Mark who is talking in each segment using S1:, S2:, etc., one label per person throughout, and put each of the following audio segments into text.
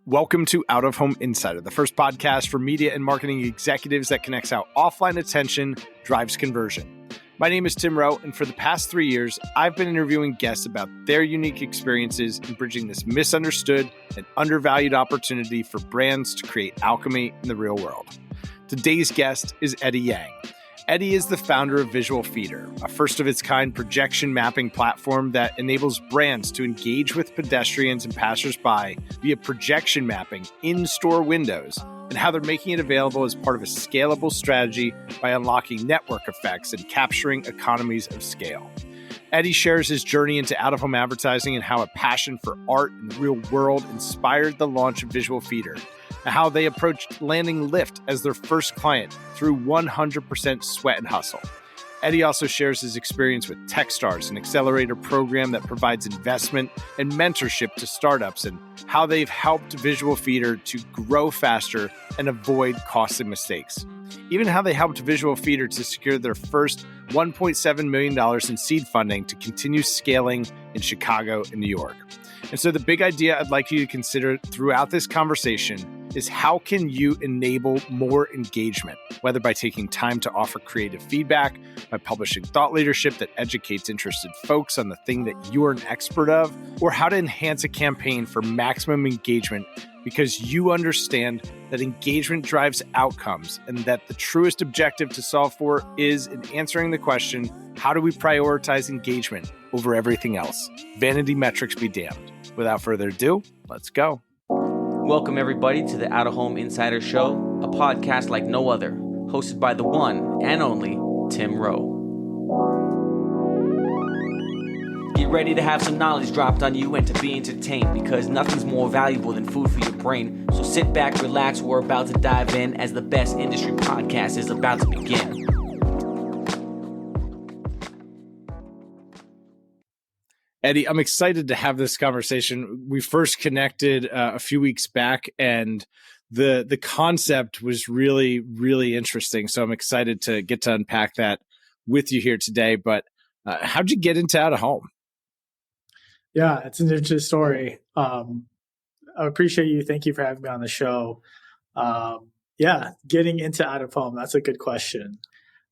S1: Welcome to Out of Home Insider, the first podcast for media and marketing executives that connects how offline attention drives conversion. My name is Tim Rowe, and for the past 3 years, I've been interviewing guests about their unique experiences in bridging this misunderstood and undervalued opportunity for brands to create alchemy in the real world. Today's guest is Eddie Yang. Eddie is the founder of Visual Feeder, a first-of-its-kind projection mapping platform that enables brands to engage with pedestrians and passersby via projection mapping in store windows, and how they're making it available as part of a scalable strategy by unlocking network effects and capturing economies of scale. Eddie shares his journey into out-of-home advertising and how a passion for art in the real world inspired the launch of Visual Feeder, and how they approached landing Lyft as their first client through 100% sweat and hustle. Eddie also shares his experience with Techstars, an accelerator program that provides investment and mentorship to startups, and how they've helped Visual Feeder to grow faster and avoid costly mistakes. Even how they helped Visual Feeder to secure their first $1.7 million in seed funding to continue scaling in Chicago and New York. And so the big idea I'd like you to consider throughout this conversation is how can you enable more engagement, whether by taking time to offer creative feedback, by publishing thought leadership that educates interested folks on the thing that you are an expert of, or how to enhance a campaign for maximum engagement because you understand that engagement drives outcomes and that the truest objective to solve for is in answering the question, how do we prioritize engagement over everything else? Vanity metrics be damned. Without further ado, let's go.
S2: Welcome, everybody, to the Out of Home Insider Show, a podcast like no other, hosted by the one and only Tim Rowe. Get ready to have some knowledge dropped on you and to be entertained, because nothing's more valuable than food for your brain. So sit back, relax, we're about to dive in as the best industry podcast is about to begin.
S1: Eddie, I'm excited to have this conversation. We first connected a few weeks back, and the concept was really, really interesting. So I'm excited to get to unpack that with you here today. But how'd you get into out of home?
S3: Yeah, it's an interesting story. I appreciate you. Thank you for having me on the show. Getting into out of home, that's a good question.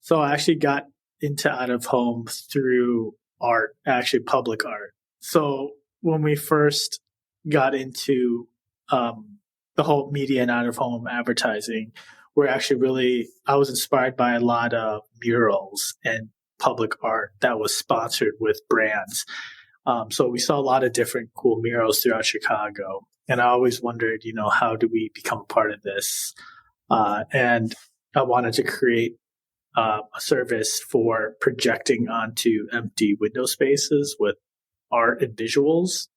S3: So I actually got into out of home through art, actually public art. So when we first got into the whole media and out of home advertising, I was inspired by a lot of murals and public art that was sponsored with brands. So we saw a lot of different cool murals throughout Chicago. And I always wondered, how do we become a part of this? And I wanted to create a service for projecting onto empty window spaces with art and visuals,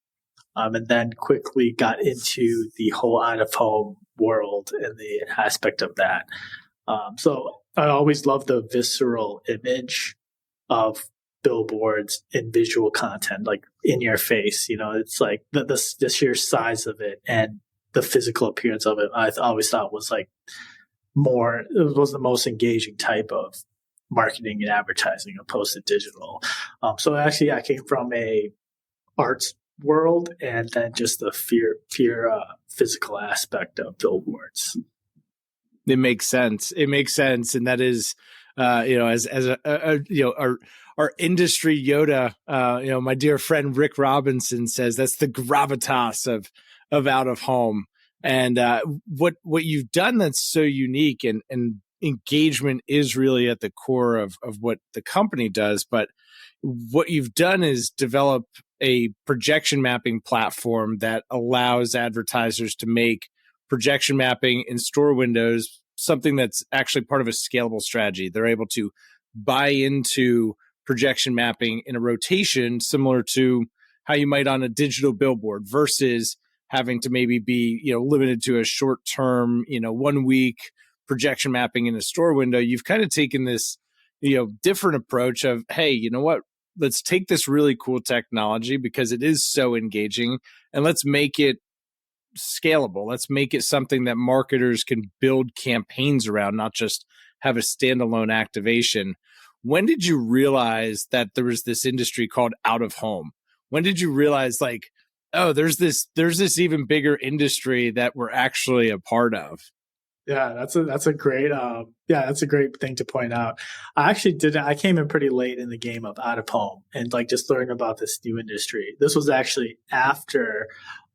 S3: and then quickly got into the whole out-of-home world and the aspect of that. So I always loved the visceral image of billboards and visual content, like in your face. It's like the sheer size of it and the physical appearance of it, I always thought was it was the most engaging type of marketing and advertising opposed to digital. So actually I came from a arts world and then just the physical aspect of billboards.
S1: It makes sense. And that is, as our industry Yoda, my dear friend Rick Robinson says that's the gravitas of out of home. And what you've done that's so unique, and engagement is really at the core of what the company does. But what you've done is develop a projection mapping platform that allows advertisers to make projection mapping in store windows something that's actually part of a scalable strategy. They're able to buy into projection mapping in a rotation similar to how you might on a digital billboard versus having to maybe be, limited to a short term, 1 week projection mapping in a store window. You've kind of taken this, different approach of, hey, you know what? Let's take this really cool technology because it is so engaging and let's make it scalable. Let's make it something that marketers can build campaigns around, not just have a standalone activation. When did you realize that there was this industry called out of home? When did you realize oh, there's this even bigger industry that we're actually a part of.
S3: Yeah, that's a great that's a great thing to point out. I came in pretty late in the game of out of home and like just learning about this new industry. This was actually after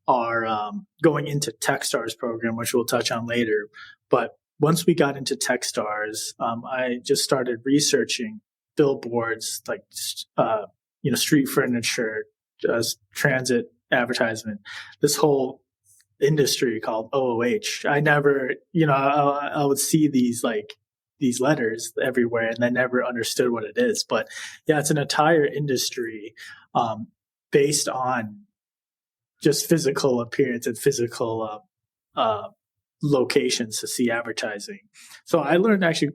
S3: our going into Techstars program, which we'll touch on later. But once we got into Techstars, I just started researching billboards, like street furniture, transit advertisement, this whole industry called OOH. I never, I would see these letters everywhere, and I never understood what it is. But yeah, it's an entire industry based on just physical appearance and physical locations to see advertising. So I learned actually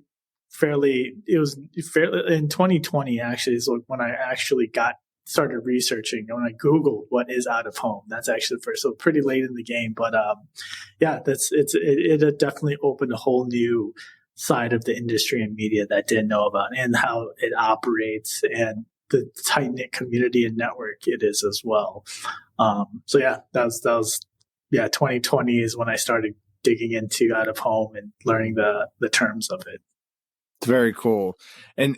S3: it was fairly in 2020 actually is when I actually started researching, when I Googled what is out of home. That's actually the first, so pretty late in the game. But it definitely opened a whole new side of the industry and media that didn't know about, and how it operates and the tight knit community and network it is as well. That was 2020 is when I started digging into out of home and learning the terms of it.
S1: It's very cool. And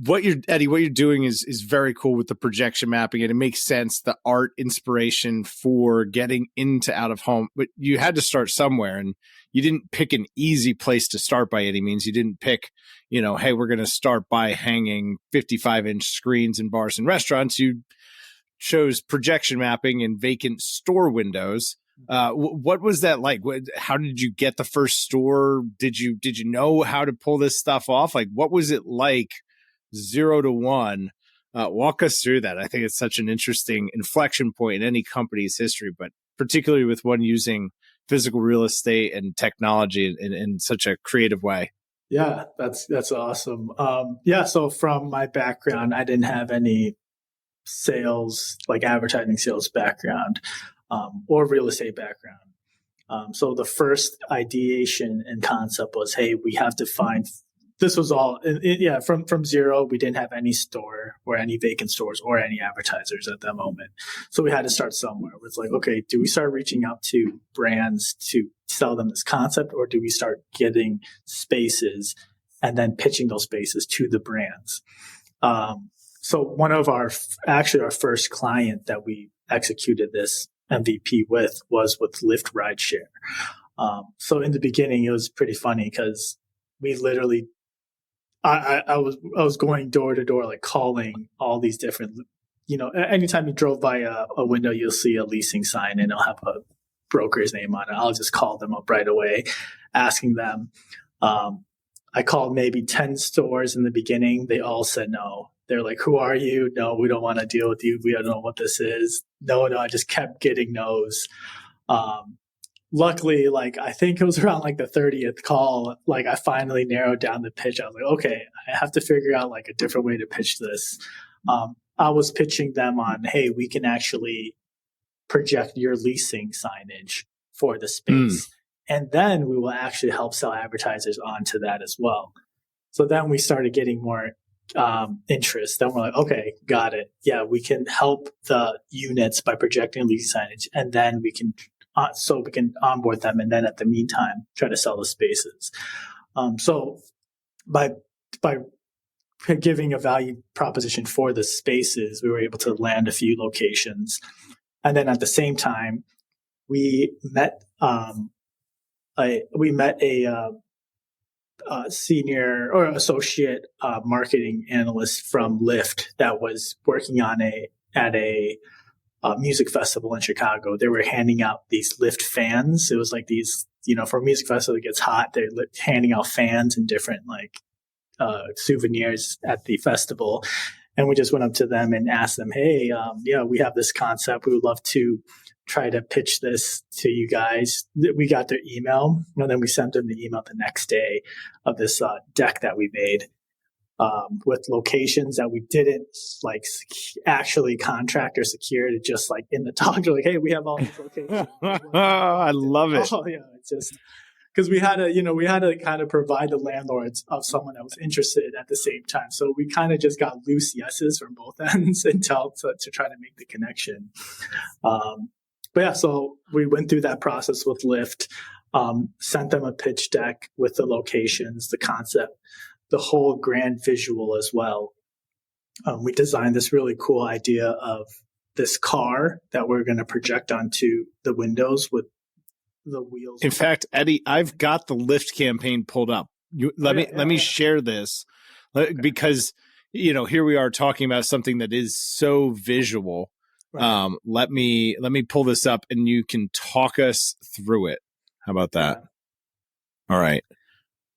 S1: what you're doing is very cool with the projection mapping, and it makes sense, the art inspiration for getting into out of home. But you had to start somewhere, and you didn't pick an easy place to start by any means. You didn't pick, hey, we're going to start by hanging 55-inch screens in bars and restaurants. You chose projection mapping in vacant store windows. What was that like? How did you get the first store? Did you know how to pull this stuff off? Like, what was it like 0 to 1? Walk us through that. I think it's such an interesting inflection point in any company's history, but particularly with one using physical real estate and technology in such a creative way.
S3: Yeah, that's awesome. So from my background, I didn't have any sales, like advertising sales background. Or real estate background. So the first ideation and concept was, hey, we have to find, this was all, from zero, we didn't have any store or any vacant stores or any advertisers at that moment. So we had to start somewhere. It's like, okay, do we start reaching out to brands to sell them this concept, or do we start getting spaces and then pitching those spaces to the brands? So one of our first client that we executed this MVP was with Lyft Rideshare. So in the beginning, it was pretty funny because we literally, I was going door to door, like calling all these different, anytime you drove by a window, you'll see a leasing sign and it'll have a broker's name on it. I'll just call them up right away, asking them. I called maybe 10 stores in the beginning. They all said no. They're like, who are you? No, we don't want to deal with you. We don't know what this is. No, I just kept getting no's. Luckily, I think it was around the 30th call, I finally narrowed down the pitch. I was like, okay, I have to figure out a different way to pitch this. I was pitching them on, hey, we can actually project your leasing signage for the space. And then we will actually help sell advertisers onto that as well. So then we started getting more interest. Then we're like, okay, got it. Yeah, we can help the units by projecting leasing signage, and then we can onboard them, and then at the meantime try to sell the spaces. So by giving a value proposition for the spaces, we were able to land a few locations, and then at the same time we met a senior or associate marketing analyst from Lyft that was working at a music festival in Chicago. They were handing out these Lyft fans. It was like these, for a music festival, it gets hot. They're handing out fans and different souvenirs at the festival. And we just went up to them and asked them, hey, we have this concept. We would love to try to pitch this to you guys. We got their email, and then we sent them the email the next day of this deck that we made with locations that we didn't actually contract or secure, to just in the talk, they're like, hey, we have all these locations.
S1: I love it.
S3: Oh yeah, it's just because we had to kind of provide the landlords of someone that was interested at the same time. So we kind of just got loose yeses from both ends to try to make the connection. But yeah, so we went through that process with Lyft, sent them a pitch deck with the locations, the concept, the whole grand visual as well. We designed this really cool idea of this car that we're going to project onto the windows with the wheels.
S1: In fact, Eddie, I've got the Lyft campaign pulled up. Let me share this because, here we are talking about something that is so visual. Right. Let me pull this up and you can talk us through it. How about that? Yeah. All right.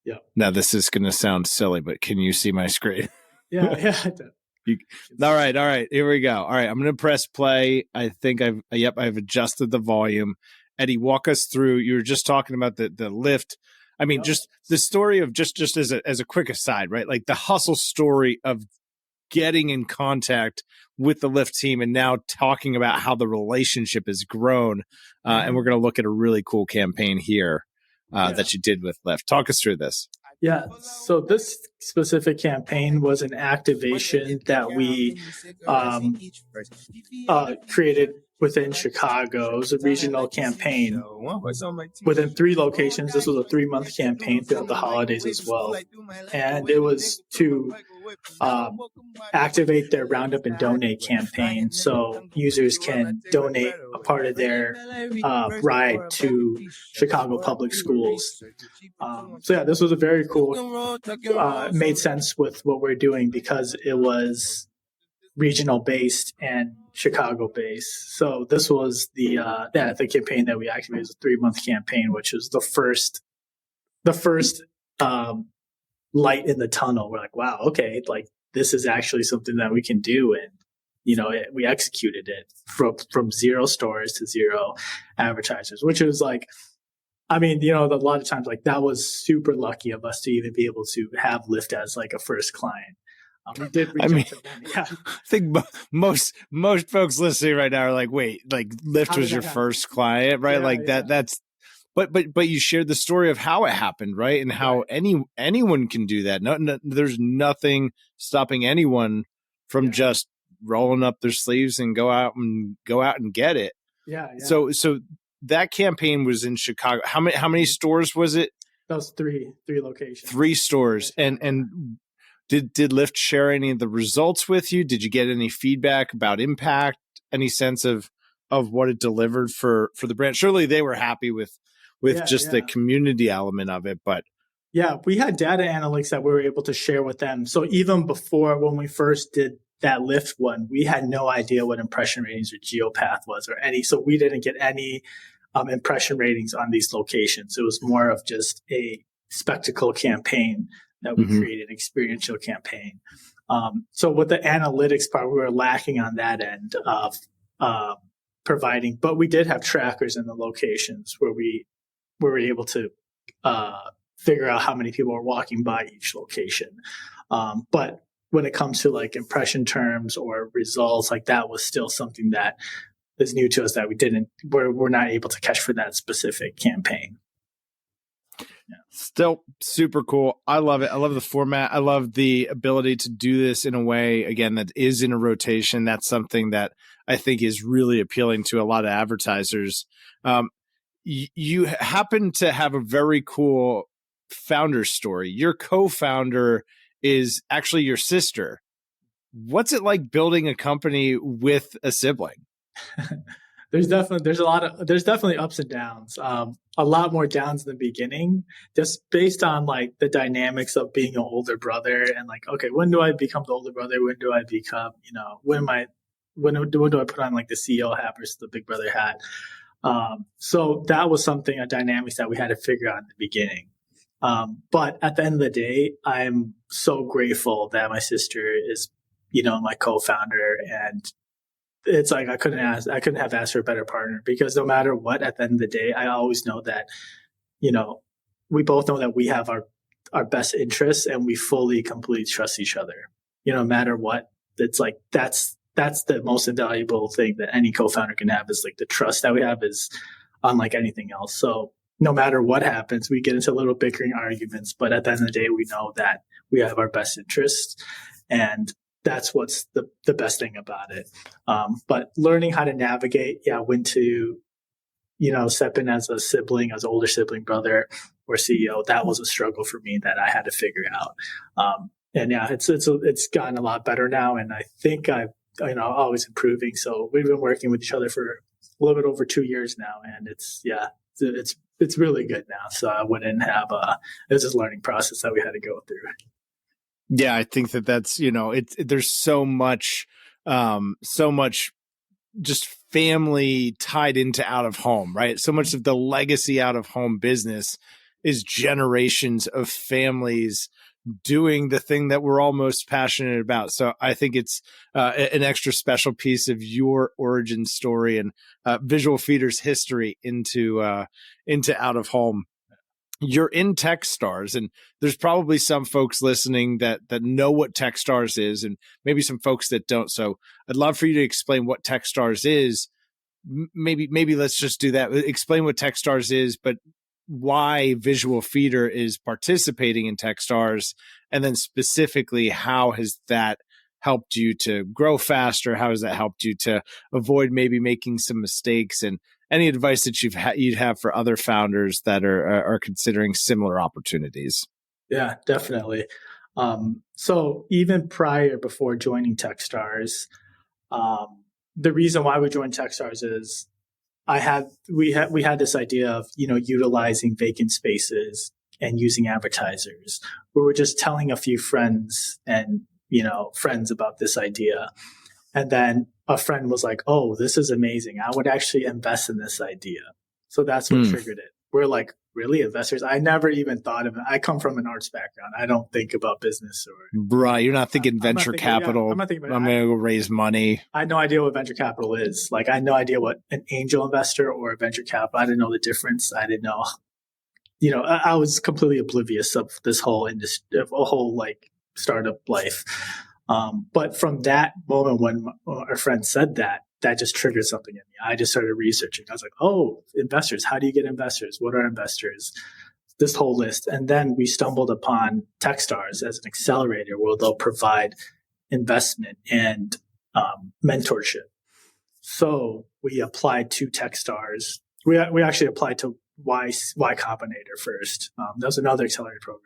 S3: Yeah.
S1: Now this is going to sound silly, but can you see my screen?
S3: Yeah.
S1: All right. Here we go. All right. I'm going to press play. I think I've adjusted the volume. Eddie, walk us through. You were just talking about the Lyft. I mean, just the story of just as a quick aside, right? Like the hustle story of getting in contact with the Lyft team and now talking about how the relationship has grown. And we're going to look at a really cool campaign here that you did with Lyft. Talk us through this.
S3: Yeah. So this specific campaign was an activation that we created within Chicago. It was a regional campaign within 3 locations. This was a 3-month campaign throughout the holidays as well. And it was to activate their Roundup and Donate campaign. So users can donate a part of their ride to Chicago public schools. This was a very cool, made sense with what we're doing because it was regional based and Chicago based. So this was the campaign that we activated was a 3-month campaign, which was the first light in the tunnel. We're like, wow, okay, like this is actually something that we can do. And, we executed it from 0 stores to 0 advertisers, which was like, I mean, a lot of times like that was super lucky of us to even be able to have Lyft as like a first client. We did reach out to them. Yeah.
S1: I think most folks listening right now are like, wait, like Lyft was your first client, right? That's, but you shared the story of how it happened, right? And how anyone can do that. No, there's nothing stopping anyone from just rolling up their sleeves and go out and get it.
S3: Yeah.
S1: So that campaign was in Chicago. How many stores was it?
S3: That was 3 locations.
S1: 3 stores. And did Lyft share any of the results with you? Did you get any feedback about impact? Any sense of what it delivered for the brand? Surely they were happy with the community element of it, but
S3: yeah, we had data analytics that we were able to share with them. So even before when we first did that Lyft one, we had no idea what impression ratings or GeoPath was or any. So we didn't get any impression ratings on these locations. It was more of just a spectacle campaign that we created, experiential campaign. So with the analytics part, we were lacking on that end of providing, but we did have trackers in the locations where we were able to figure out how many people are walking by each location. But when it comes to like impression terms or results, like that was still something that is new to us that we're not able to catch for that specific campaign.
S1: Yeah. Still super cool. I love it. I love the format. I love the ability to do this in a way, again, that is in a rotation. That's something that I think is really appealing to a lot of advertisers. You happen to have a very cool founder story. Your co-founder is actually your sister. What's it like building a company with a sibling?
S3: There's definitely ups and downs. A lot more downs in the beginning, just based on like the dynamics of being an older brother and like, okay, when do I become the older brother? When do I become, when do I put on like the CEO hat versus the big brother hat? So that was a dynamics that we had to figure out in the beginning. But at the end of the day, I'm so grateful that my sister is, my co-founder, and it's like I couldn't have asked for a better partner, because no matter what, at the end of the day, I always know that, we both know that we have our best interests and we fully, completely trust each other. No matter what, it's like that's the most invaluable thing that any co-founder can have, is like the trust that we have is unlike anything else. So no matter what happens, we get into little bickering arguments, but at the end of the day, we know that we have our best interests, and that's what's the best thing about it. But learning how to navigate, when to, step in as a sibling, as an older sibling, brother, or CEO, that was a struggle for me that I had to figure out. And it's gotten a lot better now, and I think I've always improving. So we've been working with each other for a little bit over 2 years now, and it's really good now. So I wouldn't have it was just a learning process that we had to go through.
S1: Yeah, I think that's there's so much just family tied into out of home, right? So much of the legacy out of home business is generations of families doing the thing that we're all most passionate about. So I think it's an extra special piece of your origin story and Visual Feeder's history into out of home. You're in Techstars, and there's probably some folks listening that know what Techstars is, and maybe some folks that don't. So I'd love for you to explain what Techstars is. Maybe let's just do that. Explain what Techstars is, but why Visual Feeder is participating in Techstars, and then specifically, how has that helped you to grow faster? How has that helped you to avoid maybe making some mistakes, and any advice that you'd have for other founders that are considering similar opportunities?
S3: Yeah, definitely. So even before joining Techstars, the reason why we joined Techstars is we had this idea of utilizing vacant spaces and using advertisers. We were just telling a few friends about this idea, and then a friend was like, "Oh, this is amazing. I would actually invest in this idea." So that's what triggered it. We're like, really, investors? I never even thought of it. I come from an arts background. I don't think about business
S1: right. You're not thinking venture capital. I'm going to go raise money.
S3: I had no idea what venture capital is. Like, I had no idea what an angel investor or a venture capital. I didn't know the difference. I didn't know. I was completely oblivious of this whole industry, of a whole startup life. But from that moment when our friend said that just triggered something in me. I just started researching. I was like, oh, investors. How do you get investors? What are investors? This whole list. And then we stumbled upon Techstars as an accelerator where they'll provide investment and mentorship. So we applied to Techstars. We actually applied to Y Combinator first. That was another accelerator program.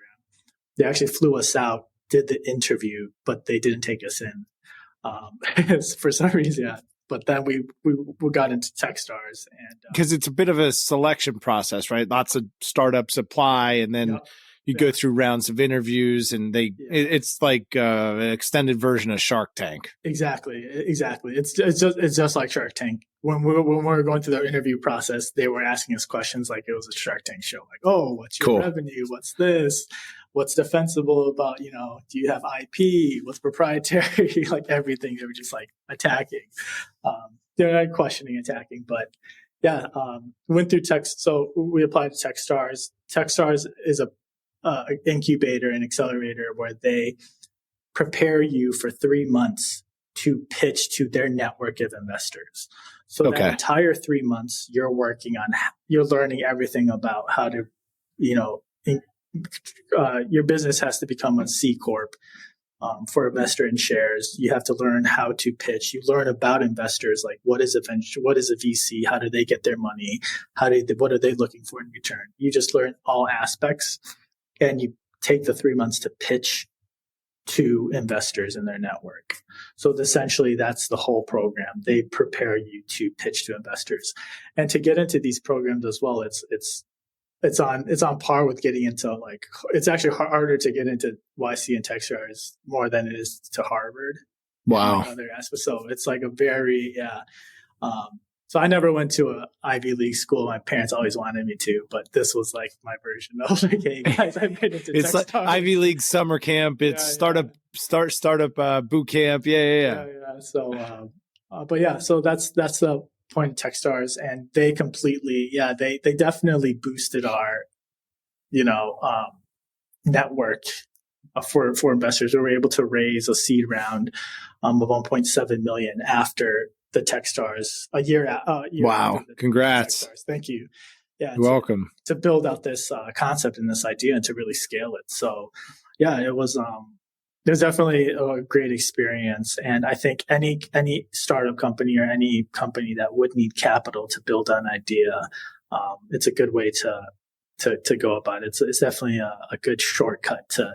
S3: They actually flew us out, did the interview, but they didn't take us in for some reason. Yeah. But then we got into Techstars, and
S1: because it's a bit of a selection process, right? Lots of startups apply, and then you go through rounds of interviews, and it's like an extended version of Shark Tank.
S3: Exactly. It's just like Shark Tank. When we were going through the interview process, they were asking us questions like it was a Shark Tank show. Like, oh, what's your revenue? What's this? What's defensible about, do you have IP? What's proprietary? Like everything. They were just like attacking. They're not questioning, attacking. But yeah, went through So we applied to Techstars. Techstars is a incubator and accelerator where they prepare you for 3 months to pitch to their network of investors. So that entire 3 months, you're learning everything about how to, your business has to become a C Corp for investor in shares. You have to learn how to pitch. You learn about investors, like what is a VC? How do they get their money? What are they looking for in return? You just learn all aspects, and you take the 3 months to pitch to investors in their network. So essentially, that's the whole program. They prepare you to pitch to investors, and to get into these programs as well. It's on par with getting into it's actually harder to get into YC and Techstars more than it is to Harvard.
S1: Wow.
S3: Other aspects. So it's like a very so I never went to a Ivy League school. My parents always wanted me to, but this was like my version of like, hey guys, I made it to
S1: It's
S3: Techstars.
S1: like Ivy League summer camp. It's startup boot camp. Yeah.
S3: So so that's the point of Techstars, and they completely, they definitely boosted our, network for investors. We were able to raise a seed round of 1.7 million after the Techstars a year.
S1: Wow! Congrats.
S3: Techstars. Thank you. Yeah,
S1: You're welcome.
S3: To build out this concept and this idea and to really scale it. So, yeah, it was definitely a great experience. And I think any startup company or any company that would need capital to build an idea, it's a good way to go about it. It's definitely a good shortcut to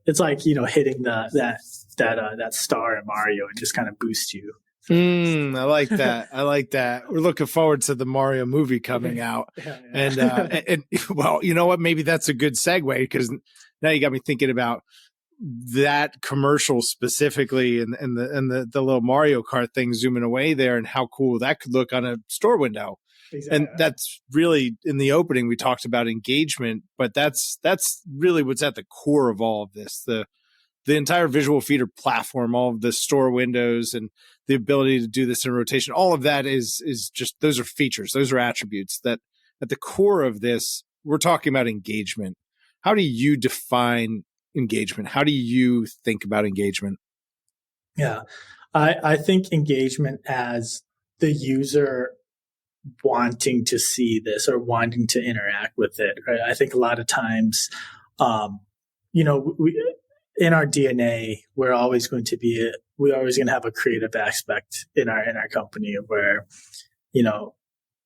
S3: it's like, hitting that star in Mario and just kind of boost you.
S1: I like that. I like that. We're looking forward to the Mario movie coming out.
S3: Yeah.
S1: And well, you know what? Maybe that's a good segue, because now you got me thinking about that commercial specifically, and the little Mario Kart thing zooming away there, and how cool that could look on a store window. Exactly. And that's really, in the opening, we talked about engagement, but that's really what's at the core of all of this. The entire visual feeder platform, all of the store windows, and the ability to do this in rotation, all of that is just, those are features, those are attributes that at the core of this, we're talking about engagement. How do you define engagement? How do you think about engagement?
S3: Yeah, I think engagement as the user wanting to see this or wanting to interact with it. Right? I think a lot of times, we, in our DNA, we're always going to have a creative aspect in our company where,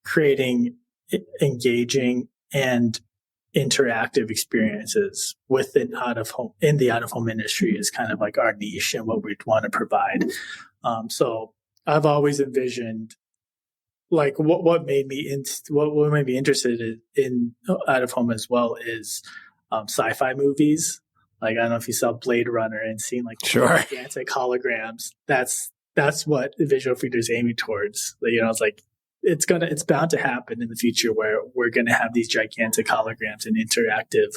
S3: creating engaging and interactive experiences in the out of home industry is kind of like our niche and what we'd want to provide. So I've always envisioned, like, what made me interested in out of home as well is sci-fi movies. Like, I don't know if you saw Blade Runner and seen like gigantic holograms. That's what the visual feeder is aiming towards. It's like it's bound to happen in the future where we're going to have these gigantic holograms and interactive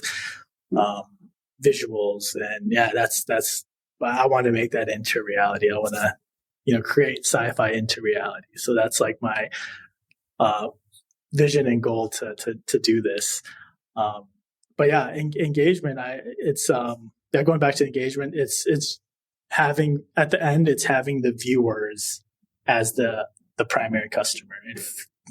S3: visuals. And yeah, that's I want to make that into reality. I want to create sci-fi into reality. So that's like my vision and goal to do this. But yeah, engagement. Going back to engagement. It's having at the end. It's having the viewers as the primary customer and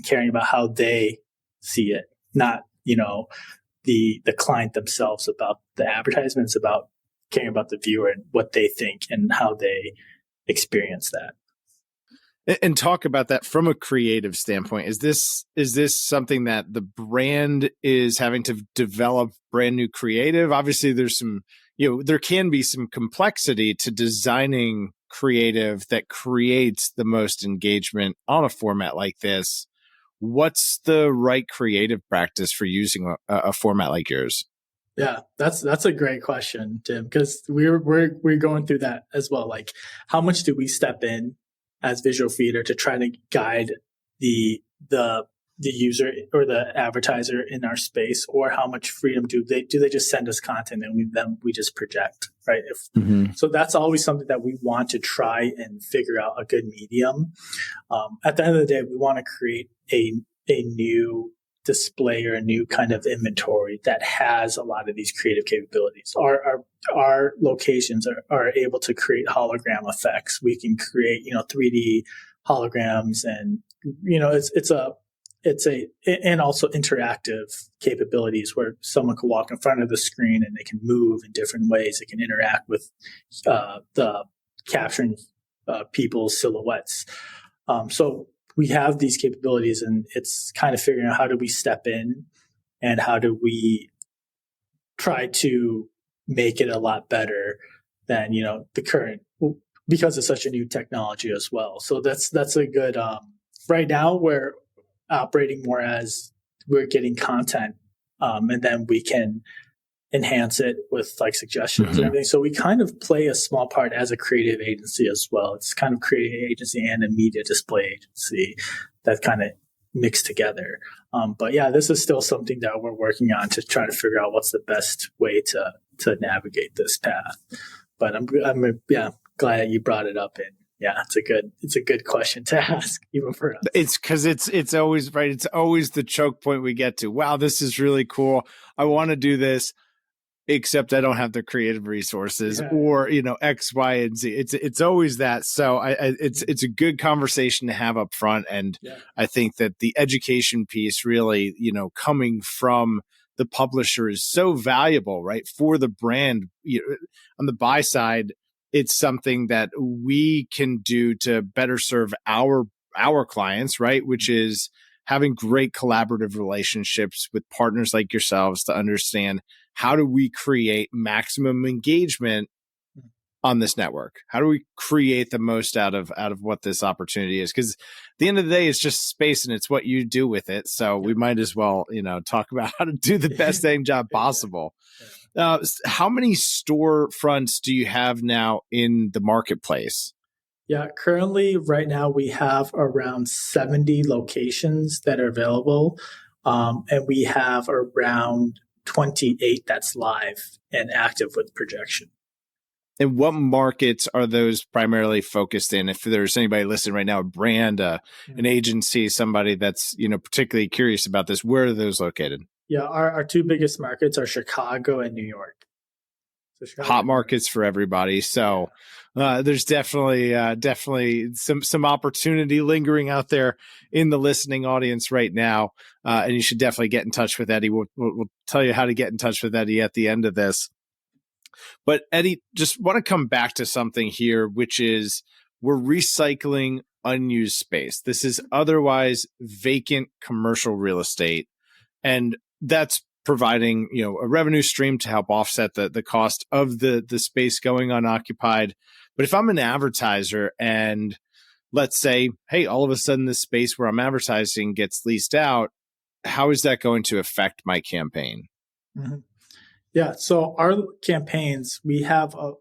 S3: caring about how they see it, not the client themselves about the advertisements. About caring about the viewer and what they think and how they experience that.
S1: And talk about that from a creative standpoint. Is this something that the brand is having to develop brand new creative? Obviously, there's some, there can be some complexity to designing creative that creates the most engagement on a format like this. What's the right creative practice for using a format like yours?
S3: Yeah, that's a great question, Tim, because we're going through that as well. Like, how much do we step in as visual feeder to try to guide the user or the advertiser in our space, or how much freedom do they just send us content and we just project, right? So that's always something that we want to try and figure out a good medium. At the end of the day, we want to create a new display or a new kind of inventory that has a lot of these creative capabilities. Our locations are able to create hologram effects. We can create 3D holograms, and and also interactive capabilities where someone can walk in front of the screen and they can move in different ways. They can interact with the capturing people's silhouettes. So we have these capabilities, and it's kind of figuring out how do we step in and how do we try to make it a lot better than the current, because it's such a new technology as well. So that's a good right now we're operating more as we're getting content, and then we can enhance it with like suggestions and everything. So we kind of play a small part as a creative agency as well. It's kind of creative agency and a media display agency that kind of mix together. But yeah, this is still something that we're working on to try to figure out what's the best way to navigate this path. But I'm glad that you brought it up, and yeah, it's a good question to ask, even for us.
S1: It's because it's always right. It's always the choke point we get to. Wow, this is really cool. I want to do this. except I don't have the creative resources
S3: Yeah.
S1: or, X, Y, and Z. It's always that. So it's a good conversation to have up front. And
S3: Yeah.
S1: I think that the education piece really, coming from the publisher is so valuable, right? For the brand. On the buy side, it's something that we can do to better serve our clients, right? Which is having great collaborative relationships with partners like yourselves to understand how do we create maximum engagement on this network? How do we create the most out of what this opportunity is? Because at the end of the day, it's just space and it's what you do with it. So we might as well, talk about how to do the best dang job possible. How many storefronts do you have now in the marketplace?
S3: Yeah, currently, right now, we have around 70 locations that are available. And we have around 28 that's live and active with projection.
S1: And what markets are those primarily focused in? If there's anybody listening right now, a brand, an agency, somebody that's, particularly curious about this, where are those located?
S3: Yeah, our two biggest markets are Chicago and New York. So
S1: hot markets for everybody. So there's definitely some opportunity lingering out there in the listening audience right now. And you should definitely get in touch with Eddie. We'll tell you how to get in touch with Eddie at the end of this. But Eddie, just want to come back to something here, which is we're recycling unused space. This is otherwise vacant commercial real estate. And that's providing, a revenue stream to help offset the cost of the space going unoccupied. But if I'm an advertiser and let's say, hey, all of a sudden this space where I'm advertising gets leased out, how is that going to affect my campaign?
S3: Mm-hmm. Yeah. So our campaigns, we have a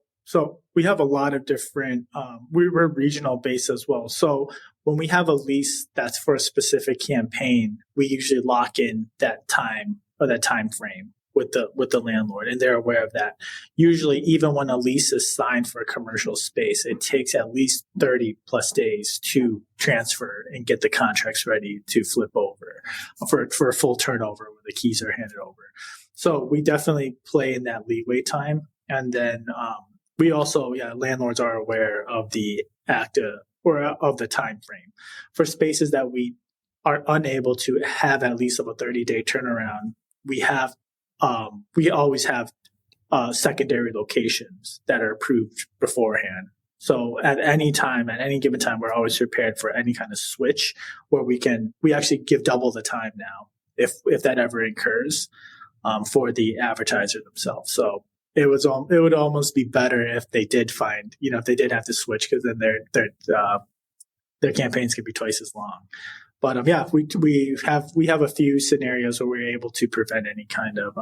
S3: lot of different, we're regional based as well. So when we have a lease that's for a specific campaign, we usually lock in that time or that time frame with the landlord, and they're aware of that. Usually, even when a lease is signed for a commercial space, it takes at least 30 plus days to transfer and get the contracts ready to flip over for a full turnover when the keys are handed over. So we definitely play in that leeway time. And then we also, landlords are aware of the of the time frame. For spaces that we are unable to have at least of a 30-day turnaround, we always have secondary locations that are approved beforehand. So at any given time, we're always prepared for any kind of switch where we actually give double the time now if that ever occurs for the advertiser themselves. So it would almost be better if they did find, if they did have to switch, because then their campaigns could be twice as long. But we have a few scenarios where we're able to prevent any kind of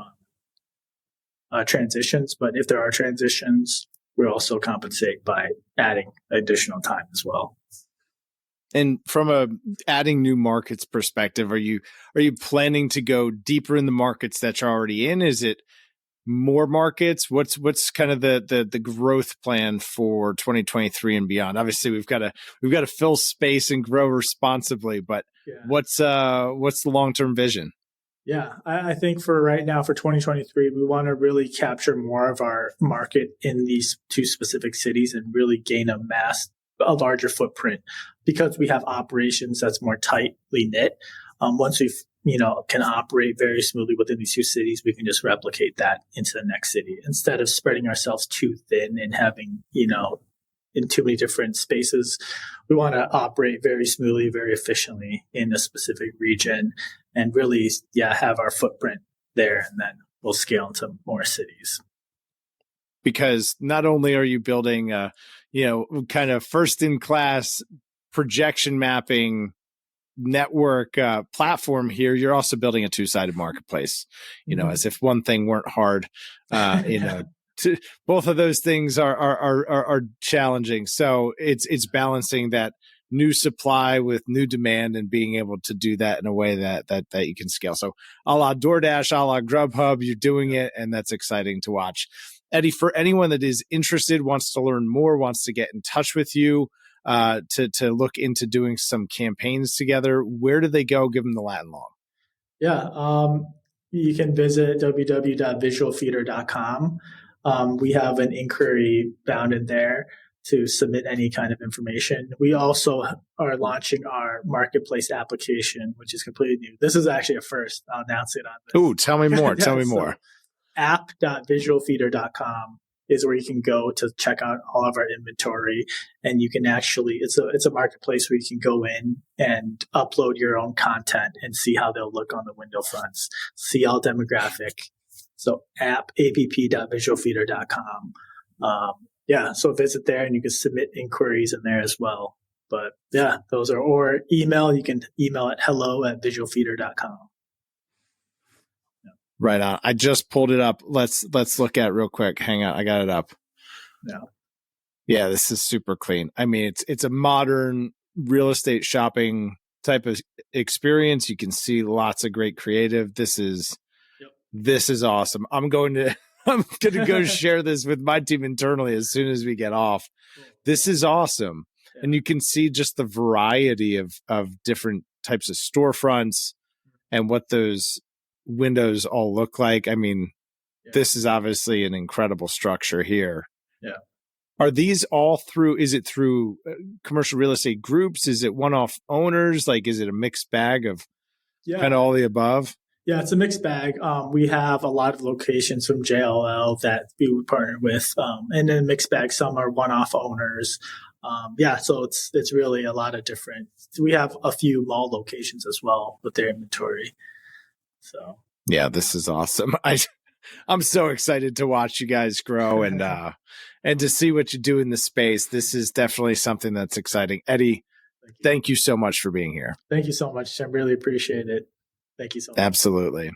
S3: transitions. But if there are transitions, we'll also compensate by adding additional time as well.
S1: And from a adding new markets perspective, are you planning to go deeper in the markets that you're already in? Is it more markets? What's kind of the growth plan for 2023 and beyond? Obviously, we've got to fill space and grow responsibly, but what's the long-term vision?
S3: Yeah, I think for right now, for 2023, we want to really capture more of our market in these two specific cities and really gain a larger footprint, because we have operations that's more tightly knit. Once we can operate very smoothly within these two cities, we can just replicate that into the next city instead of spreading ourselves too thin and having, in too many different spaces. We want to operate very smoothly, very efficiently in a specific region and really, have our footprint there, and then we'll scale into more cities.
S1: Because not only are you building kind of first in class projection mapping network platform here, you're also building a two-sided marketplace, as if one thing weren't hard, both of those things are challenging. So it's balancing that new supply with new demand and being able to do that in a way that you can scale. So a la DoorDash, a la Grubhub, you're doing it, and that's exciting to watch. Eddie, for anyone that is interested, wants to learn more, wants to get in touch with you, to look into doing some campaigns together, where do they go? Give them the Latin long.
S3: Yeah. you can visit www.visualfeeder.com. We have an inquiry bound in there to submit any kind of information. We also are launching our marketplace application, which is completely new. This is actually a first. I'll announce it on this.
S1: Ooh, tell me more. Tell me more.
S3: App.visualfeeder.com is where you can go to check out all of our inventory, and you can actually it's a marketplace where you can go in and upload your own content and see how they'll look on the window fronts, see all demographic. So app.visualfeeder.com. So visit there and you can submit inquiries in there as well. But yeah, those are, or email, you can email at hello@visualfeeder.com.
S1: Right on. I just pulled it up. Let's look at it real quick. Hang on. I got it up. Yeah, this is super clean. I mean, it's a modern real estate shopping type of experience. You can see lots of great creative. This is awesome. I'm going to go share this with my team internally as soon as we get off. This is awesome. Yeah. And you can see just the variety of different types of storefronts and what those windows all look like. I mean, this is obviously an incredible structure here.
S3: Yeah.
S1: Are these all through, is it through commercial real estate groups? Is it one-off owners? Like, is it a mixed bag of kind of all the above?
S3: Yeah, it's a mixed bag. We have a lot of locations from JLL that we would partner with, and then a mixed bag. Some are one-off owners. So it's really a lot of different. We have a few mall locations as well with their inventory. So
S1: yeah, this is awesome. I'm so excited to watch you guys grow and to see what you do in the space. This is definitely something that's exciting. Eddie, thank you so much for being here.
S3: Thank you so much, Tim. Really appreciate it. Thank you so much.
S1: Absolutely.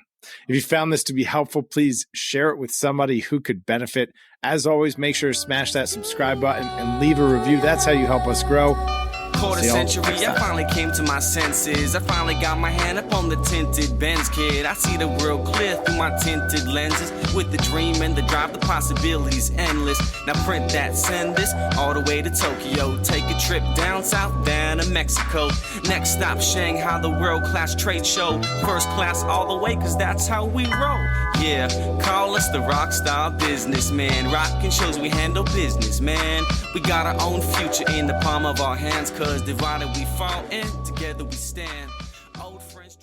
S1: If you found this to be helpful, please share it with somebody who could benefit. As always, make sure to smash that subscribe button and leave a review. That's how you help us grow.
S2: Quarter century, I finally came to my senses. I finally got my hand up on the tinted Benz, kid. I see the world clear through my tinted lenses. With the dream and the drive, the possibilities endless. Now print that, send this all the way to Tokyo. Take a trip down south, down to Mexico. Next stop, Shanghai, the world-class trade show. First class all the way, cause that's how we roll. Yeah, call us the rock star businessman. Rockin' shows, we handle business, man. We got our own future in the palm of our hands, cause divided we fall and together we stand. Old friends.